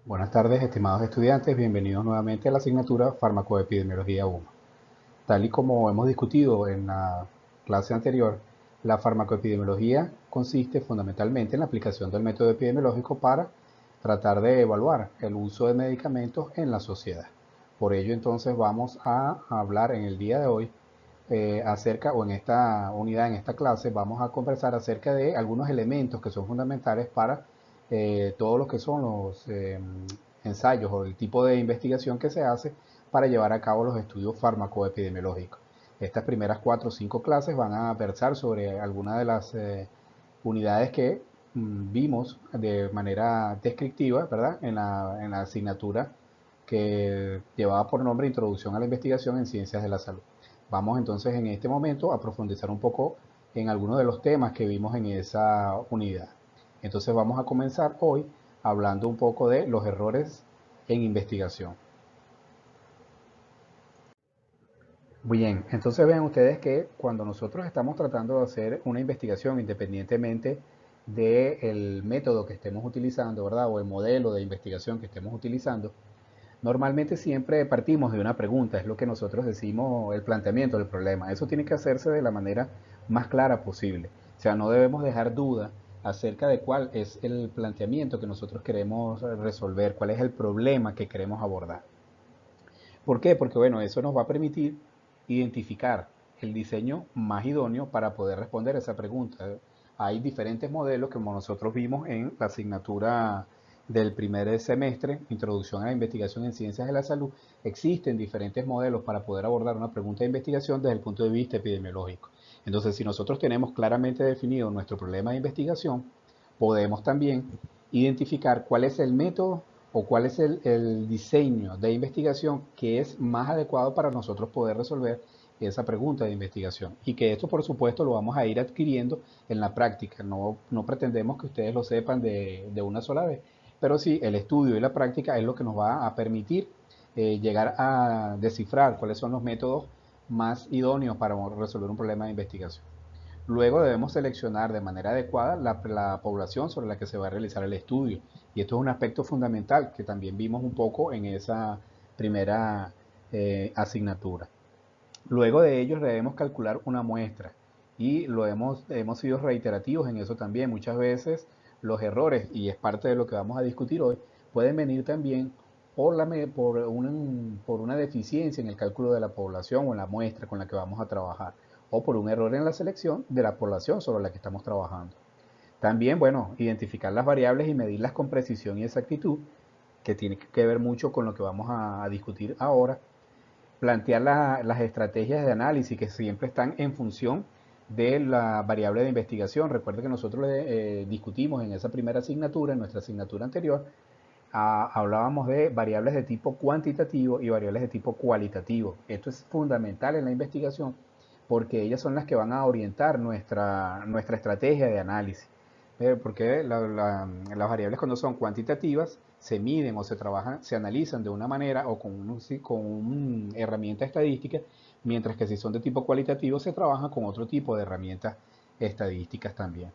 Buenas tardes, estimados estudiantes. Bienvenidos nuevamente a la asignatura Farmacoepidemiología 1. Tal y como hemos discutido en la clase anterior, la farmacoepidemiología consiste fundamentalmente en la aplicación del método epidemiológico para tratar de evaluar el uso de medicamentos en la sociedad. Por ello, entonces, vamos a hablar en el día de hoy o en esta unidad, en esta clase, vamos a conversar acerca de algunos elementos que son fundamentales para todo lo que son los ensayos o el tipo de investigación que se hace para llevar a cabo los estudios farmacoepidemiológicos. Estas primeras 4 o 5 clases van a versar sobre algunas de las unidades que vimos de manera descriptiva, ¿verdad? En la asignatura que llevaba por nombre Introducción a la Investigación en Ciencias de la Salud. Vamos entonces en este momento a profundizar un poco en algunos de los temas que vimos en esa unidad. Entonces vamos a comenzar hoy hablando un poco de los errores en investigación. Bien, entonces vean ustedes que cuando nosotros estamos tratando de hacer una investigación independientemente del método que estemos utilizando, ¿verdad? O el modelo de investigación que estemos utilizando, normalmente siempre partimos de una pregunta, es lo que nosotros decimos el planteamiento del problema. Eso tiene que hacerse de la manera más clara posible. O sea, no debemos dejar duda acerca de cuál es el planteamiento que nosotros queremos resolver, cuál es el problema que queremos abordar. ¿Por qué? Porque bueno, eso nos va a permitir identificar el diseño más idóneo para poder responder esa pregunta. Hay diferentes modelos, como nosotros vimos en la asignatura del primer semestre, Introducción a la Investigación en Ciencias de la Salud. Existen diferentes modelos para poder abordar una pregunta de investigación desde el punto de vista epidemiológico. Entonces, si nosotros tenemos claramente definido nuestro problema de investigación, podemos también identificar cuál es el método o cuál es el diseño de investigación que es más adecuado para nosotros poder resolver esa pregunta de investigación. Y que esto, por supuesto, lo vamos a ir adquiriendo en la práctica. No pretendemos que ustedes lo sepan de una sola vez, pero sí el estudio y la práctica es lo que nos va a permitir llegar a descifrar cuáles son los métodos más idóneos para resolver un problema de investigación. Luego debemos seleccionar de manera adecuada la población sobre la que se va a realizar el estudio. Y esto es un aspecto fundamental que también vimos un poco en esa primera asignatura. Luego de ello debemos calcular una muestra y hemos sido reiterativos en eso también. Muchas veces los errores, y es parte de lo que vamos a discutir hoy, pueden venir también por una deficiencia en el cálculo de la población o en la muestra con la que vamos a trabajar, o por un error en la selección de la población sobre la que estamos trabajando. También, bueno, identificar las variables y medirlas con precisión y exactitud, que tiene que ver mucho con lo que vamos a discutir ahora. Plantear las estrategias de análisis que siempre están en función de la variable de investigación. Recuerden que nosotros discutimos en esa primera asignatura, en nuestra asignatura anterior, hablábamos de variables de tipo cuantitativo y variables de tipo cualitativo. Esto es fundamental en la investigación porque ellas son las que van a orientar nuestra estrategia de análisis. Porque las variables cuando son cuantitativas se miden o se trabajan, se analizan de una manera o con una herramienta estadística, mientras que si son de tipo cualitativo se trabajan con otro tipo de herramientas estadísticas también.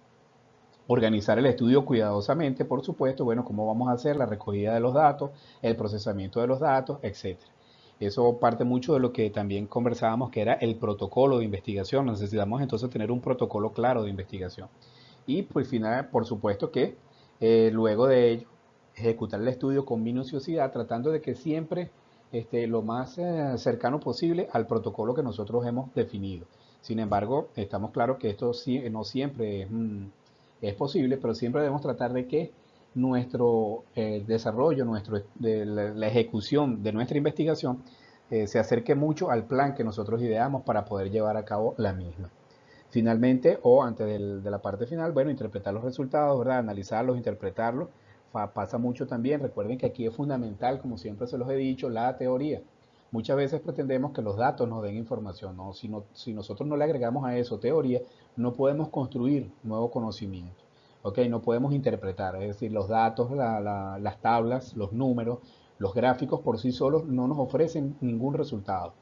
Organizar el estudio cuidadosamente, por supuesto, bueno, cómo vamos a hacer la recogida de los datos, el procesamiento de los datos, etcétera. Eso parte mucho de lo que también conversábamos, que era el protocolo de investigación. Necesitamos entonces tener un protocolo claro de investigación. Y por final, por supuesto que luego de ello, ejecutar el estudio con minuciosidad, tratando de que siempre esté lo más cercano posible al protocolo que nosotros hemos definido. Sin embargo, estamos claros que esto no siempre es posible, pero siempre debemos tratar de que nuestro desarrollo, la ejecución de nuestra investigación se acerque mucho al plan que nosotros ideamos para poder llevar a cabo la misma. Finalmente, o antes de la parte final, bueno, interpretar los resultados, ¿verdad? Analizarlos, interpretarlos. Pasa mucho también. Recuerden que aquí es fundamental, como siempre se los he dicho, la teoría. Muchas veces pretendemos que los datos nos den información, ¿no? Si nosotros no le agregamos a eso teoría, no podemos construir nuevo conocimiento. ¿Ok? No podemos interpretar, es decir, los datos, las tablas, los números, los gráficos por sí solos no nos ofrecen ningún resultado.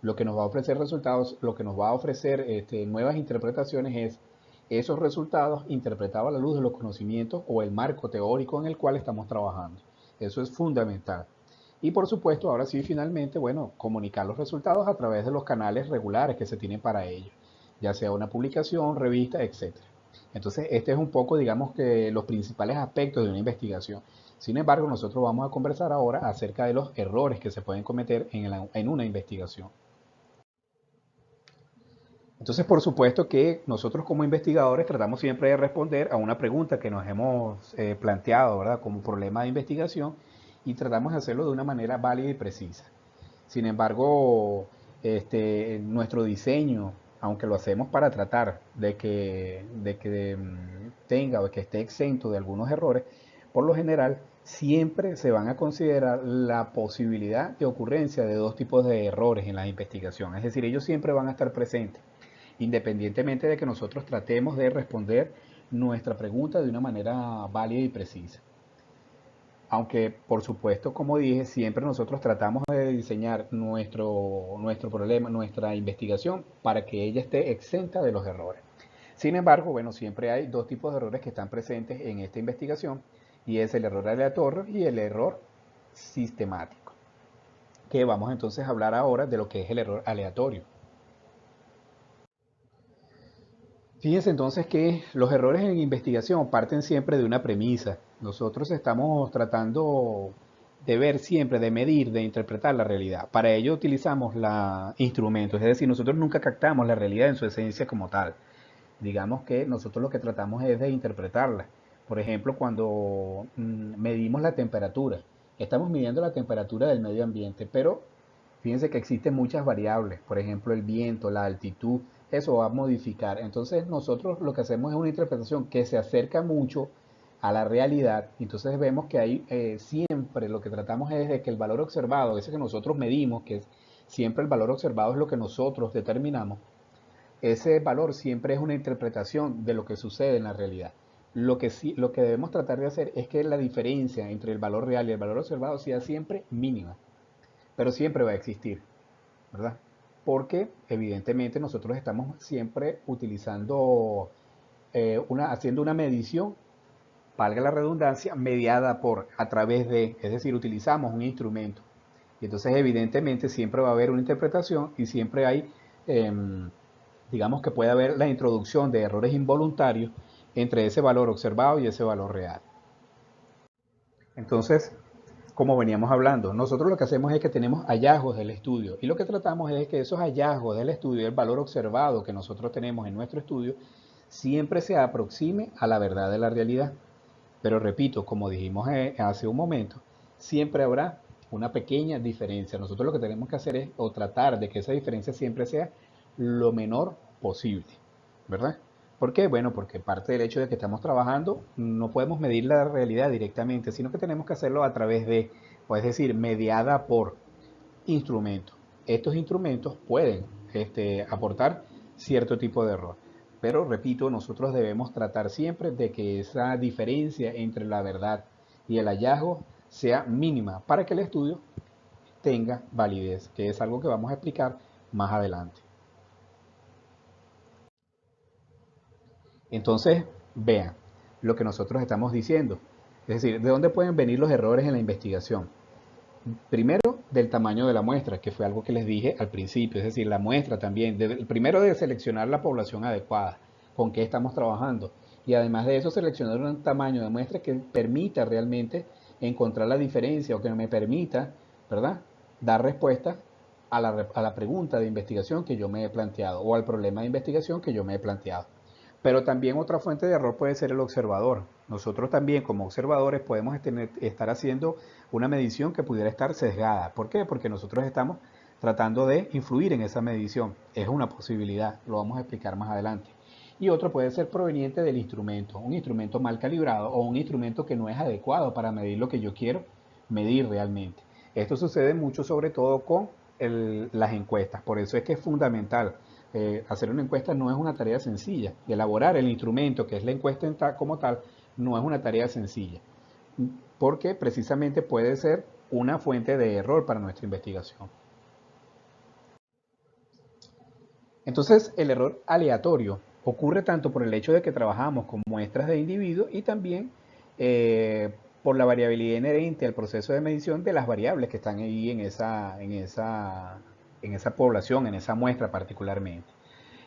Lo que nos va a ofrecer resultados, lo que nos va a ofrecer nuevas interpretaciones es esos resultados interpretados a la luz de los conocimientos o el marco teórico en el cual estamos trabajando. Eso es fundamental. Y por supuesto, ahora sí, finalmente, bueno, comunicar los resultados a través de los canales regulares que se tienen para ello, ya sea una publicación, revista, etcétera. Entonces, este es un poco, digamos, que los principales aspectos de una investigación. Sin embargo, nosotros vamos a conversar ahora acerca de los errores que se pueden cometer en una investigación. Entonces, por supuesto que nosotros como investigadores tratamos siempre de responder a una pregunta que nos hemos planteado, ¿verdad? Como problema de investigación y tratamos de hacerlo de una manera válida y precisa. Sin embargo, nuestro diseño, aunque lo hacemos para tratar de que tenga o que esté exento de algunos errores, por lo general siempre se van a considerar la posibilidad de ocurrencia de dos tipos de errores en la investigación. Es decir, ellos siempre van a estar presentes, independientemente de que nosotros tratemos de responder nuestra pregunta de una manera válida y precisa. Aunque, por supuesto, como dije, siempre nosotros tratamos de diseñar nuestro problema, nuestra investigación, para que ella esté exenta de los errores. Sin embargo, bueno, siempre hay dos tipos de errores que están presentes en esta investigación, y es el error aleatorio y el error sistemático. Que vamos entonces a hablar ahora de lo que es el error aleatorio. Fíjense entonces que los errores en investigación parten siempre de una premisa. Nosotros estamos tratando de ver siempre, de medir, de interpretar la realidad. Para ello utilizamos instrumentos, es decir, nosotros nunca captamos la realidad en su esencia como tal. Digamos que nosotros lo que tratamos es de interpretarla. Por ejemplo, cuando medimos la temperatura, estamos midiendo la temperatura del medio ambiente, pero fíjense que existen muchas variables, por ejemplo el viento, la altitud, eso va a modificar. Entonces nosotros lo que hacemos es una interpretación que se acerca mucho a la realidad. Entonces vemos que ahí siempre lo que tratamos es de que el valor observado, ese que nosotros medimos, que es siempre el valor observado es lo que nosotros determinamos, ese valor siempre es una interpretación de lo que sucede en la realidad. Lo que debemos tratar de hacer es que la diferencia entre el valor real y el valor observado sea siempre mínima, pero siempre va a existir, ¿verdad? Porque evidentemente nosotros estamos siempre utilizando, haciendo una medición, valga la redundancia, mediada a través de, es decir, utilizamos un instrumento. Y entonces evidentemente siempre va a haber una interpretación y siempre hay, eh, digamos que puede haber la introducción de errores involuntarios entre ese valor observado y ese valor real. Entonces, como veníamos hablando, nosotros lo que hacemos es que tenemos hallazgos del estudio y lo que tratamos es que esos hallazgos del estudio, el valor observado que nosotros tenemos en nuestro estudio, siempre se aproxime a la verdad de la realidad. Pero repito, como dijimos hace un momento, siempre habrá una pequeña diferencia. Nosotros lo que tenemos que hacer es o tratar de que esa diferencia siempre sea lo menor posible, ¿verdad? ¿Por qué? Bueno, porque parte del hecho de que estamos trabajando, no podemos medir la realidad directamente, sino que tenemos que hacerlo a través de, o es decir, mediada por instrumentos. Estos instrumentos pueden aportar cierto tipo de error. Pero repito, nosotros debemos tratar siempre de que esa diferencia entre la verdad y el hallazgo sea mínima para que el estudio tenga validez, que es algo que vamos a explicar más adelante. Entonces, vean lo que nosotros estamos diciendo. Es decir, ¿de dónde pueden venir los errores en la investigación? Primero, del tamaño de la muestra, que fue algo que les dije al principio, es decir, la muestra también. Primero, de seleccionar la población adecuada, con qué estamos trabajando. Y además de eso, seleccionar un tamaño de muestra que permita realmente encontrar la diferencia o que me permita, ¿verdad?, dar respuesta a la pregunta de investigación que yo me he planteado o al problema de investigación que yo me he planteado. Pero también otra fuente de error puede ser el observador. Nosotros también como observadores podemos estar haciendo una medición que pudiera estar sesgada. ¿Por qué? Porque nosotros estamos tratando de influir en esa medición. Es una posibilidad, lo vamos a explicar más adelante. Y otro puede ser proveniente del instrumento, un instrumento mal calibrado o un instrumento que no es adecuado para medir lo que yo quiero medir realmente. Esto sucede mucho sobre todo con las encuestas, por eso es que es fundamental. Hacer una encuesta no es una tarea sencilla. Elaborar el instrumento que es la encuesta como tal no es una tarea sencilla, porque precisamente puede ser una fuente de error para nuestra investigación. Entonces, el error aleatorio ocurre tanto por el hecho de que trabajamos con muestras de individuos y también por la variabilidad inherente al proceso de medición de las variables que están ahí en esa población, en esa muestra particularmente.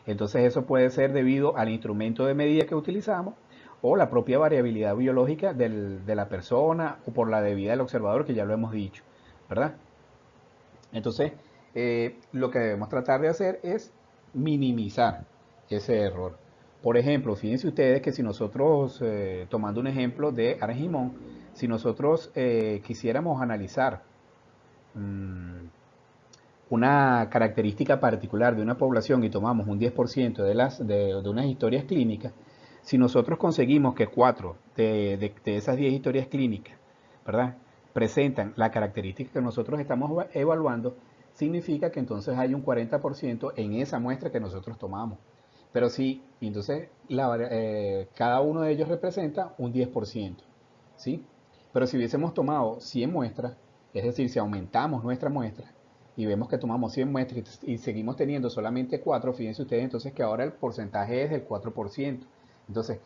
Entonces eso puede ser debido al instrumento de medida que utilizamos o la propia variabilidad biológica de la persona o por la debida del observador, que ya lo hemos dicho, ¿verdad? Entonces, lo que debemos tratar de hacer es minimizar ese error. Por ejemplo, fíjense ustedes que si nosotros, tomando un ejemplo de Argimón, si nosotros quisiéramos analizar mmm, una característica particular de una población y tomamos un 10% de unas historias clínicas, si nosotros conseguimos que 4 de esas 10 historias clínicas, ¿verdad?, presentan la característica que nosotros estamos evaluando, significa que entonces hay un 40% en esa muestra que nosotros tomamos. Pero sí, entonces cada uno de ellos representa un 10%, ¿sí? Pero si hubiésemos tomado 100 muestras, es decir, si aumentamos nuestra muestra y vemos que tomamos 100 muestras y seguimos teniendo solamente 4, fíjense ustedes entonces que ahora el porcentaje es del 4%. Entonces,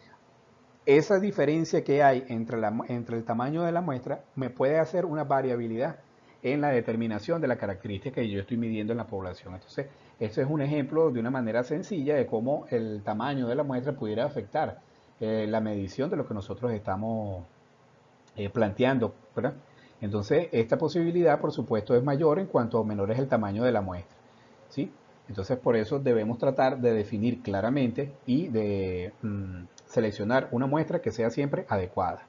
esa diferencia que hay entre el tamaño de la muestra me puede hacer una variabilidad en la determinación de la característica que yo estoy midiendo en la población. Entonces, este es un ejemplo de una manera sencilla de cómo el tamaño de la muestra pudiera afectar la medición de lo que nosotros estamos planteando, ¿verdad? Entonces, esta posibilidad, por supuesto, es mayor en cuanto menor es el tamaño de la muestra, ¿sí? Entonces, por eso debemos tratar de definir claramente y de seleccionar una muestra que sea siempre adecuada.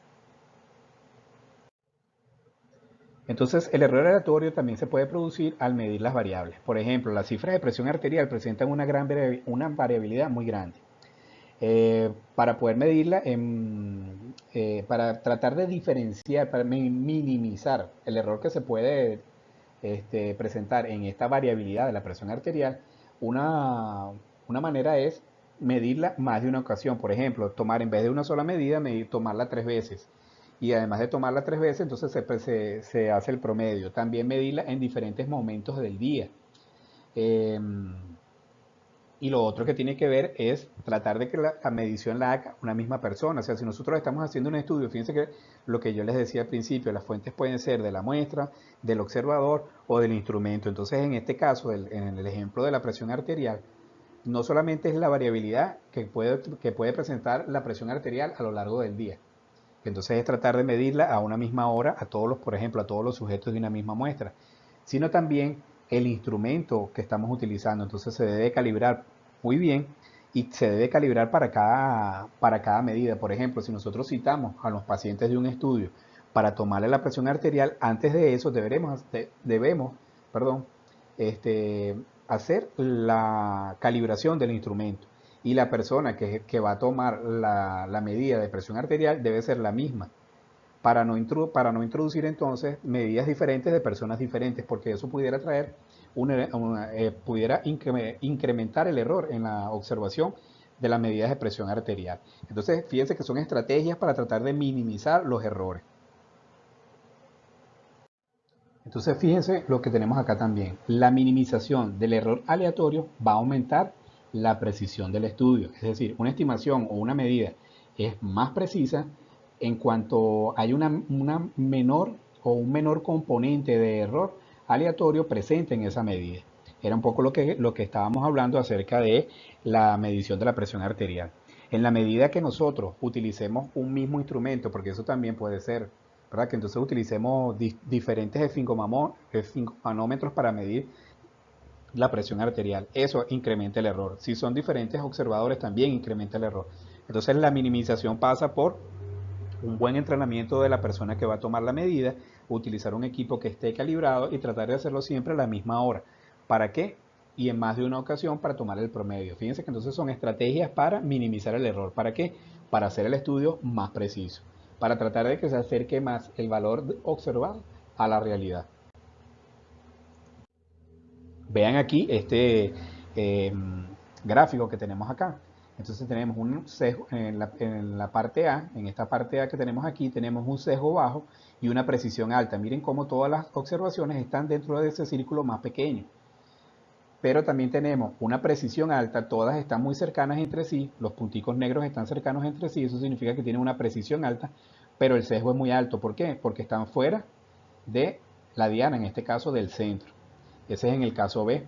Entonces, el error aleatorio también se puede producir al medir las variables. Por ejemplo, las cifras de presión arterial presentan una variabilidad muy grande. Para poder medirla, para tratar de diferenciar, para minimizar el error que se puede presentar en esta variabilidad de la presión arterial, una manera es medirla más de una ocasión. Por ejemplo, tomar en vez de una sola medida, tomarla 3 veces. Y además de tomarla 3 veces, entonces se hace el promedio. También medirla en diferentes momentos del día. Eh, y lo otro que tiene que ver es tratar de que la medición la haga una misma persona. O sea, si nosotros estamos haciendo un estudio, fíjense que lo que yo les decía al principio, las fuentes pueden ser de la muestra, del observador o del instrumento. Entonces, en este caso, en el ejemplo de la presión arterial, no solamente es la variabilidad que puede presentar la presión arterial a lo largo del día. Entonces es tratar de medirla a una misma hora, por ejemplo, a todos los sujetos de una misma muestra, sino también el instrumento que estamos utilizando. Entonces se debe calibrar muy bien y se debe calibrar para cada medida. Por ejemplo, si nosotros citamos a los pacientes de un estudio para tomarle la presión arterial, antes de eso debemos, perdón, hacer la calibración del instrumento y la persona que va a tomar la medida de presión arterial debe ser la misma para no introducir entonces medidas diferentes de personas diferentes, porque eso pudiera traer pudiera incrementar el error en la observación de las medidas de presión arterial. Entonces, fíjense que son estrategias para tratar de minimizar los errores. Entonces, fíjense lo que tenemos acá también. La minimización del error aleatorio va a aumentar la precisión del estudio. Es decir, una estimación o una medida es más precisa en cuanto hay una menor o un menor componente de error aleatorio presente en esa medida. Era un poco lo que estábamos hablando acerca de la medición de la presión arterial. En la medida que nosotros utilicemos un mismo instrumento, porque eso también puede ser, ¿verdad? Que entonces utilicemos diferentes esfingomanómetros para medir la presión arterial. Eso incrementa el error. Si son diferentes observadores, también incrementa el error. Entonces la minimización pasa por un buen entrenamiento de la persona que va a tomar la medida, utilizar un equipo que esté calibrado y tratar de hacerlo siempre a la misma hora. ¿Para qué? Y en más de una ocasión para tomar el promedio. Fíjense que entonces son estrategias para minimizar el error. ¿Para qué? Para hacer el estudio más preciso. Para tratar de que se acerque más el valor observado a la realidad. Vean aquí eh, gráfico que tenemos acá. Entonces tenemos un sesgo en la parte A, en esta parte A que tenemos aquí, tenemos un sesgo bajo y una precisión alta. Miren cómo todas las observaciones están dentro de ese círculo más pequeño. Pero también tenemos una precisión alta, todas están muy cercanas entre sí, los punticos negros están cercanos entre sí, eso significa que tienen una precisión alta, pero el sesgo es muy alto. ¿Por qué? Porque están fuera de la diana, en este caso del centro. Ese es en el caso B.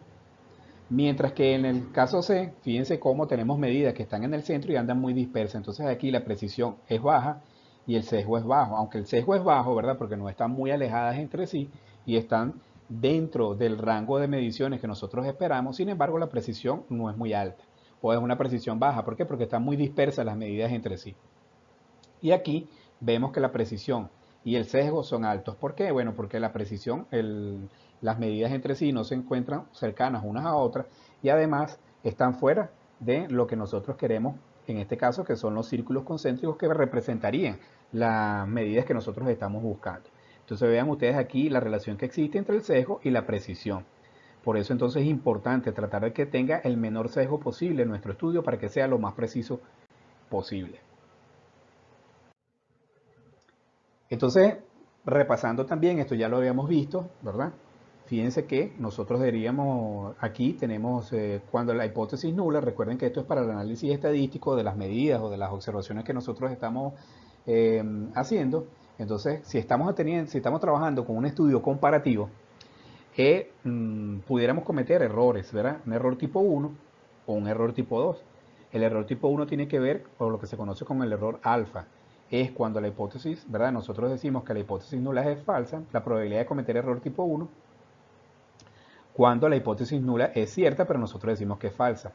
Mientras que en el caso C, fíjense cómo tenemos medidas que están en el centro y andan muy dispersas. Entonces aquí la precisión es baja y el sesgo es bajo. Aunque el sesgo es bajo, ¿verdad? Porque no están muy alejadas entre sí y están dentro del rango de mediciones que nosotros esperamos. Sin embargo, la precisión no es muy alta o es una precisión baja. ¿Por qué? Porque están muy dispersas las medidas entre sí. Y aquí vemos que la precisión y el sesgo son altos. ¿Por qué? Bueno, porque la precisión, las medidas entre sí no se encuentran cercanas unas a otras y además están fuera de lo que nosotros queremos, en este caso, que son los círculos concéntricos que representarían las medidas que nosotros estamos buscando. Entonces vean ustedes aquí la relación que existe entre el sesgo y la precisión. Por eso entonces es importante tratar de que tenga el menor sesgo posible en nuestro estudio para que sea lo más preciso posible. Entonces, repasando también, esto ya lo habíamos visto, ¿verdad? Fíjense que nosotros diríamos, aquí tenemos, cuando la hipótesis nula, recuerden que esto es para el análisis estadístico de las medidas o de las observaciones que nosotros estamos haciendo. Entonces, si estamos trabajando con un estudio comparativo, pudiéramos cometer errores, ¿verdad? Un error tipo 1 o un error tipo 2. El error tipo 1 tiene que ver con lo que se conoce como el error alfa. Es cuando la hipótesis, ¿verdad? Nosotros decimos que la hipótesis nula es falsa, la probabilidad de cometer error tipo 1, cuando la hipótesis nula es cierta, pero nosotros decimos que es falsa.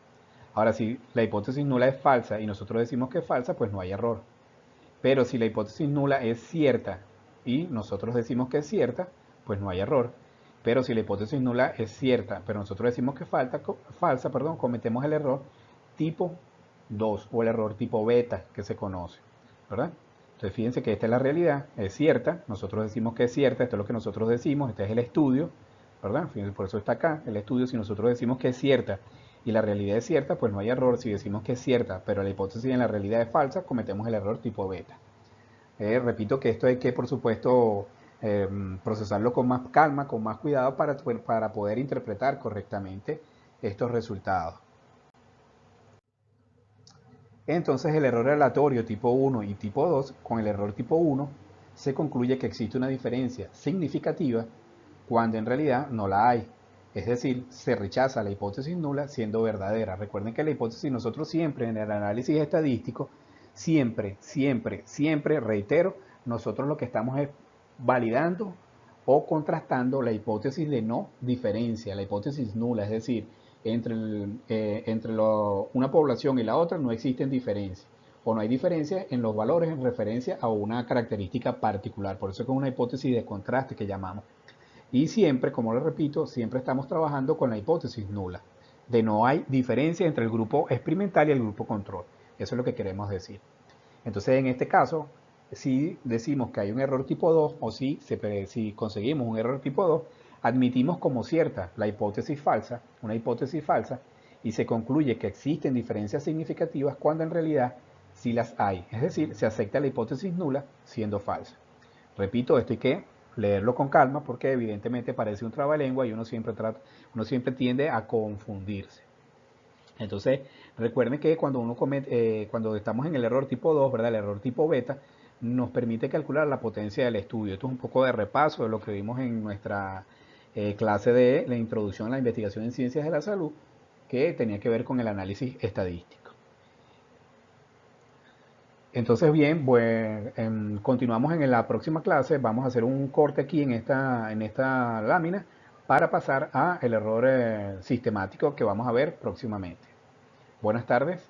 Ahora, si la hipótesis nula es falsa y nosotros decimos que es falsa, pues no hay error. Pero si la hipótesis nula es cierta y nosotros decimos que es cierta, pues no hay error. Pero si la hipótesis nula es cierta, pero nosotros decimos que falsa, cometemos el error tipo 2 o el error tipo beta que se conoce, ¿verdad? Entonces fíjense que esta es la realidad, es cierta, nosotros decimos que es cierta, esto es lo que nosotros decimos, este es el estudio, ¿verdad? Fíjense, por eso está acá el estudio. Si nosotros decimos que es cierta y la realidad es cierta, pues no hay error. Si decimos que es cierta, pero la hipótesis en la realidad es falsa, cometemos el error tipo beta. Repito que esto hay que, por supuesto, procesarlo con más calma, con más cuidado para poder interpretar correctamente estos resultados. Entonces el error aleatorio tipo 1 y tipo 2, con el error tipo 1 se concluye que existe una diferencia significativa cuando en realidad no la hay. Es decir, se rechaza la hipótesis nula siendo verdadera. Recuerden que la hipótesis nosotros siempre en el análisis estadístico, siempre, reitero, nosotros lo que estamos es validando o contrastando la hipótesis de no diferencia, la hipótesis nula, es decir, entre una población y la otra no existen diferencias o no hay diferencia en los valores en referencia a una característica particular. Por eso es una hipótesis de contraste que llamamos. Y siempre, como les repito, siempre estamos trabajando con la hipótesis nula, de no hay diferencia entre el grupo experimental y el grupo control. Eso es lo que queremos decir. Entonces, en este caso, si decimos que hay un error tipo 2 o si conseguimos un error tipo 2, admitimos como cierta la hipótesis falsa, una hipótesis falsa, y se concluye que existen diferencias significativas cuando en realidad sí las hay. Es decir, se acepta la hipótesis nula siendo falsa. Repito, esto hay que leerlo con calma porque evidentemente parece un trabalengua y uno siempre tiende a confundirse. Entonces, recuerden que cuando estamos en el error tipo 2, ¿verdad? El error tipo beta, nos permite calcular la potencia del estudio. Esto es un poco de repaso de lo que vimos en nuestra clase de la introducción a la investigación en ciencias de la salud, que tenía que ver con el análisis estadístico. Entonces, bien, pues continuamos en la próxima clase. Vamos a hacer un corte aquí en esta lámina para pasar a el error sistemático que vamos a ver próximamente. Buenas tardes.